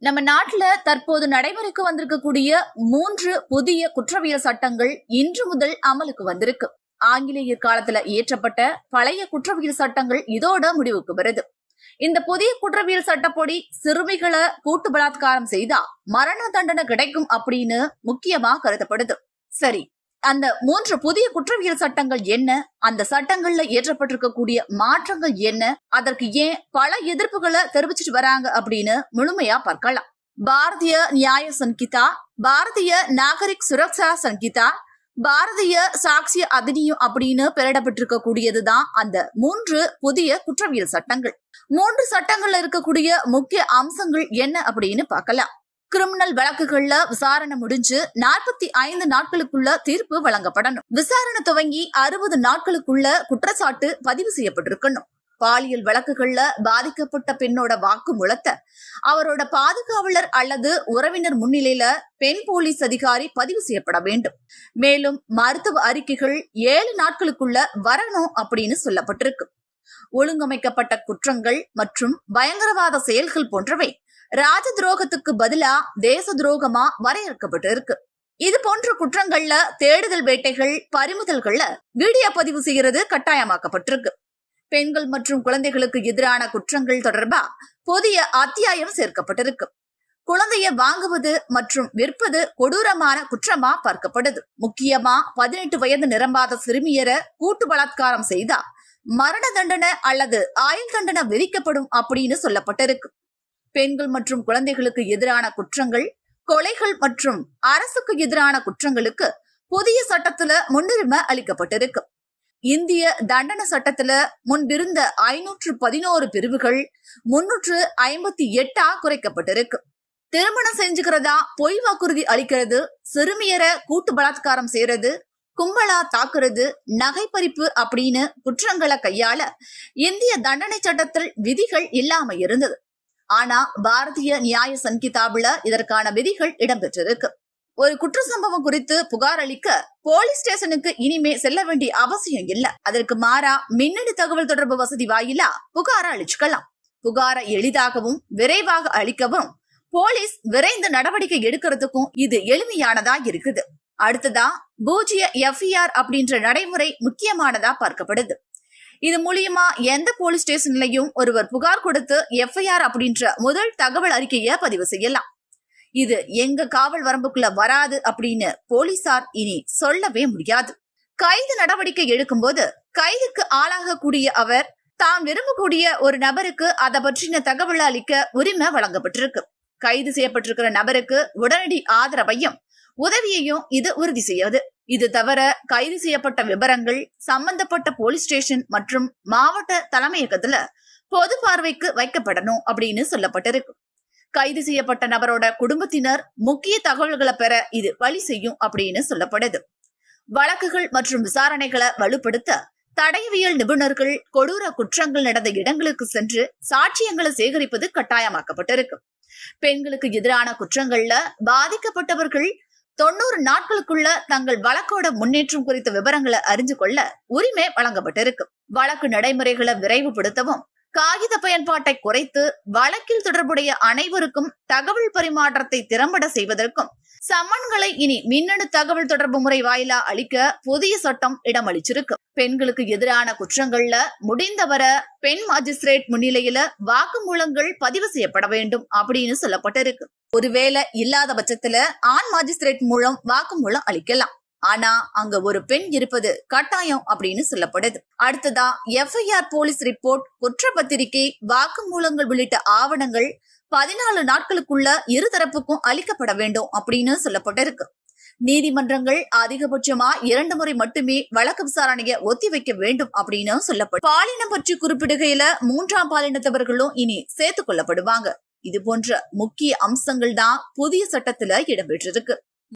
நம்ம நாட்டுல தற்போது நடைமுறைக்கு வந்திருக்கக்கூடிய 3 புதிய குற்றவியல் சட்டங்கள் இன்று முதல் அமலுக்கு வந்திருக்கு. ஆங்கிலேயர் காலத்துல இயற்றப்பட்ட பழைய குற்றவியல் சட்டங்கள் இதோட முடிவுக்கு வருது. இந்த புதிய குற்றவியல் சட்டப்படி சிறுமிகளை கூட்டு பலாத்காரம் செய்தா மரண தண்டனை கிடைக்கும் அப்படின்னு முக்கியமா கருதப்படுது. சரி, அந்த 3 புதிய குற்றவியல் சட்டங்கள் என்ன, அந்த சட்டங்கள்ல ஏற்றப்பட்டிருக்கக்கூடிய மாற்றங்கள் என்ன, அதற்கு ஏன் பல எதிர்ப்புகளை தெரிவிச்சிட்டு வராங்க அப்படின்னு முழுமையா பார்க்கலாம். பாரதிய நியாய சங்கிதா, பாரதிய நாகரிக் சுரக்ஷா சங்கிதா, பாரதிய சாட்சிய அதிநியம் அப்படின்னு பெயரிடப்பட்டிருக்க கூடியதுதான் அந்த 3 புதிய குற்றவியல் சட்டங்கள். 3 சட்டங்கள்ல இருக்கக்கூடிய முக்கிய அம்சங்கள் என்ன அப்படின்னு பார்க்கலாம். கிரிமினல் வழக்குகள்ல விசாரணை முடிஞ்சு 45 நாட்களுக்குள்ள தீர்ப்பு வழங்கப்படணும். விசாரணை துவங்கி 60 நாட்களுக்குள்ள குற்றச்சாட்டு பதிவு செய்யப்பட்டிருக்கணும். பாலியல் வழக்குகள்ல பாதிக்கப்பட்ட பெண்ணோட வாக்குமூலத்தை அவரோட பாதுகாவலர் அல்லது உறவினர் முன்னிலையில பெண் போலீஸ் அதிகாரி பதிவு செய்யப்பட வேண்டும். மேலும் மருத்துவ அறிக்கைகள் 7 நாட்களுக்குள்ள வரணும் அப்படின்னு சொல்லப்பட்டிருக்கு. ஒழுங்கமைக்கப்பட்ட குற்றங்கள் மற்றும் பயங்கரவாத செயல்கள் போன்றவை ராஜ துரோகத்துக்கு பதிலா தேச துரோகமா வரையறுக்கப்பட்டு இருக்கு. இது போன்ற குற்றங்கள்ல தேடுதல் வேட்டைகள், பறிமுதல்கள்ல வீடியோ பதிவு செய்யறது கட்டாயமாக்கப்பட்டிருக்கு. பெண்கள் மற்றும் குழந்தைகளுக்கு எதிரான குற்றங்கள் தொடர்பா புதிய அத்தியாயம் சேர்க்கப்பட்டிருக்கு. குழந்தைய வாங்குவது மற்றும் விற்பது கொடூரமான குற்றமா பார்க்கப்படுது. முக்கியமா 18 வயது நிரம்பாத சிறுமியரை கூட்டு பலாத்காரம் செய்தா மரண தண்டனை அல்லது ஆயுள் தண்டனை விதிக்கப்படும் அப்படின்னு சொல்லப்பட்டிருக்கு. பெண்கள் மற்றும் குழந்தைகளுக்கு எதிரான குற்றங்கள், கொலைகள் மற்றும் அரசுக்கு எதிரான குற்றங்களுக்கு புதிய சட்டத்துல முன்னுரிமை அளிக்கப்பட்டிருக்கு. இந்திய தண்டனை சட்டத்துல முன்பிருந்த 511 பிரிவுகள் 358 குறைக்கப்பட்டிருக்கு. திருமணம் செஞ்சுக்கிறதா பொய் வாக்குறுதி அளிக்கிறது, சிறுமியரை கூட்டு பலாத்காரம் செய்யறது, கும்பலா தாக்குறது, நகை பறிப்பு அப்படின்னு குற்றங்களை கையாள இந்திய தண்டனை சட்டத்தில் விதிகள் இல்லாம இருந்தது. ஆனா பாரதிய நியாய சங்கிதாவுல இதற்கான விதிகள் இடம்பெற்றிருக்கு. ஒரு குற்ற சம்பவம் குறித்து புகார் அளிக்க போலீஸ் ஸ்டேஷனுக்கு இனிமே செல்ல வேண்டிய அவசியம் இல்ல. அதற்கு மாறா மின்னணு தகவல் தொடர்பு வசதி வாயிலா புகாரை அளிச்சுக்கலாம். புகாரை எளிதாகவும் விரைவாக அளிக்கவும் போலீஸ் விரைந்து நடவடிக்கை எடுக்கிறதுக்கும் இது எளிமையானதா இருக்குது. அடுத்ததா பூஜ்ய FER அப்படின்ற நடைமுறை முக்கியமானதா பார்க்கப்படுது. இது மூலியமா எந்த போலீஸ் ஸ்டேஷன்லயும் ஒருவர் புகார் கொடுத்து FIR அப்படின்ற முதல் தகவல் அறிக்கையை பதிவு செய்யலாம். இது எங்க காவல் வரம்புக்குள்ள வராது அப்படின்னு போலீசார் இனி சொல்லவே முடியாது. கைது நடவடிக்கை எடுக்கும் போது கைதுக்கு ஆளாகக்கூடிய அவர் தாம் விரும்பக்கூடிய ஒரு நபருக்கு அதை பற்றின தகவல் அளிக்க உரிமை வழங்கப்பட்டிருக்கு. கைது செய்யப்பட்டிருக்கிற நபருக்கு உடனடி ஆதரவையும் உதவியையும் இது உறுதி செய்யாது. இது தவிர கைது செய்யப்பட்ட விவரங்கள் சம்பந்தப்பட்ட போலீஸ் ஸ்டேஷன் மற்றும் மாவட்ட தலைமையகத்துல பொது பார்வைக்கு வைக்கப்படணும் அப்படின்னு சொல்லப்பட்டிருக்கு. கைது செய்யப்பட்ட நபரோட குடும்பத்தினர் முக்கிய தகவல்களை பெற இது வழி செய்யும் அப்படின்னு சொல்லப்படுது. வழக்குகள் மற்றும் விசாரணைகளை வலுப்படுத்த தடயவியல் நிபுணர்கள் கொடூர குற்றங்கள் நடந்த இடங்களுக்கு சென்று சாட்சியங்களை சேகரிப்பது கட்டாயமாக்கப்பட்டிருக்கு. பெண்களுக்கு எதிரான குற்றங்கள்ல பாதிக்கப்பட்டவர்கள் 90 நாட்களுக்குள்ள தங்கள் வழக்கோட முன்னேற்றம் குறித்த விவரங்களை அறிஞ்சு கொள்ள உரிமை வழங்கப்பட்டிருக்கு. வழக்கு நடைமுறைகளை விரைவுபடுத்தவும், காகித பயன்பாட்டை குறைத்து வழக்கில் தொடர்புடைய அனைவருக்கும் தகவல் பரிமாற்றத்தை திறம்பட செய்வதற்கும் சம்மன்களை இனி மின்னணு தகவல் தொடர்பு முறை வாயிலா அளிக்க புதிய சட்டம் இடமளிச்சிருக்கு. பெண்களுக்கு எதிரான குற்றங்கள்ல முடிந்தவரை பெண் மாஜிஸ்ட்ரேட் முன்னிலையில வாக்குமூலங்கள் பதிவு செய்யப்பட வேண்டும் அப்படின்னு சொல்லப்பட்டிருக்கு. ஒருவேளை இல்லாத பட்சத்துல ஆண் மாஜிஸ்ட்ரேட் மூலம் வாக்குமூலம் அளிக்கலாம். ஆனா அங்க ஒரு பெண் இருப்பது கட்டாயம் அப்படின்னு சொல்லப்படுது. அடுத்ததா FIR, போலீஸ் ரிப்போர்ட், குற்றப்பத்திரிகை, வாக்குமூலங்கள் உள்ளிட்ட ஆவணங்கள் 14 நாட்களுக்குள்ள இருதரப்புக்கும் அளிக்கப்பட வேண்டும் அப்படின்னு சொல்லப்பட்டிருக்கு. நீதிமன்றங்கள் அதிகபட்சமா 2 முறை மட்டுமே வழக்கு விசாரணையை ஒத்திவைக்க வேண்டும் அப்படின்னு சொல்லப்படும். பாலினம் பற்றி குறிப்பிடுகையில 3ஆம் பாலினத்தவர்களும் இனி சேர்த்துக் கொள்ளப்படுவாங்க. இது போன்ற முக்கிய அம்சங்கள் தான் புதிய சட்டத்துல இடம்பெற்றிருக்கு.